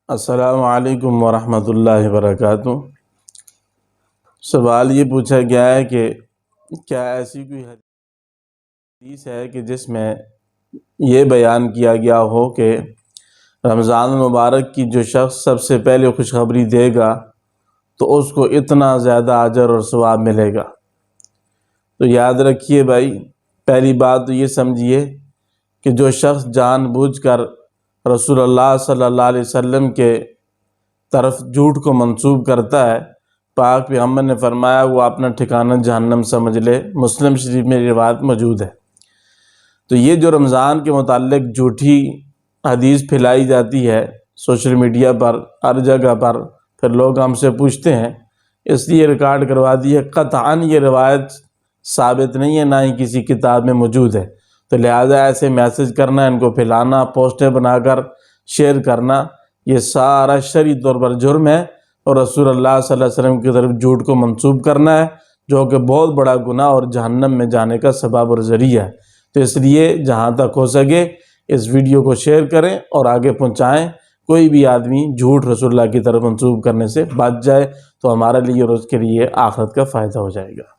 السلام علیکم ورحمۃ اللہ وبرکاتہ۔ سوال یہ پوچھا گیا ہے کہ کیا ایسی کوئی حدیث ہے کہ جس میں یہ بیان کیا گیا ہو کہ رمضان المبارک کی جو شخص سب سے پہلے خوشخبری دے گا تو اس کو اتنا زیادہ اجر اور ثواب ملے گا؟ تو یاد رکھیے بھائی، پہلی بات تو یہ سمجھیے کہ جو شخص جان بوجھ کر رسول اللہ صلی اللہ علیہ وسلم کے طرف جھوٹ کو منسوب کرتا ہے، پاک پیغمبر نے فرمایا وہ اپنا ٹھکانہ جہنم سمجھ لے۔ مسلم شریف میں روایت موجود ہے۔ تو یہ جو رمضان کے متعلق جھوٹی حدیث پھیلائی جاتی ہے سوشل میڈیا پر، ہر جگہ پر، پھر لوگ ہم سے پوچھتے ہیں، اس لیے ریکارڈ کروا دی ہے۔ قطعاً یہ روایت ثابت نہیں ہے، نہ ہی کسی کتاب میں موجود ہے، تو لہٰذا ایسے میسج کرنا، ان کو پھیلانا، پوسٹیں بنا کر شیئر کرنا، یہ سارا شرعی طور پر جرم ہے، اور رسول اللہ صلی اللہ علیہ وسلم کی طرف جھوٹ کو منسوب کرنا ہے، جو کہ بہت بڑا گناہ اور جہنم میں جانے کا سبب اور ذریعہ ہے۔ تو اس لیے جہاں تک ہو سکے اس ویڈیو کو شیئر کریں اور آگے پہنچائیں۔ کوئی بھی آدمی جھوٹ رسول اللہ کی طرف منسوب کرنے سے بچ جائے تو ہمارے لیے اور اس کے لیے آخرت کا فائدہ ہو جائے گا۔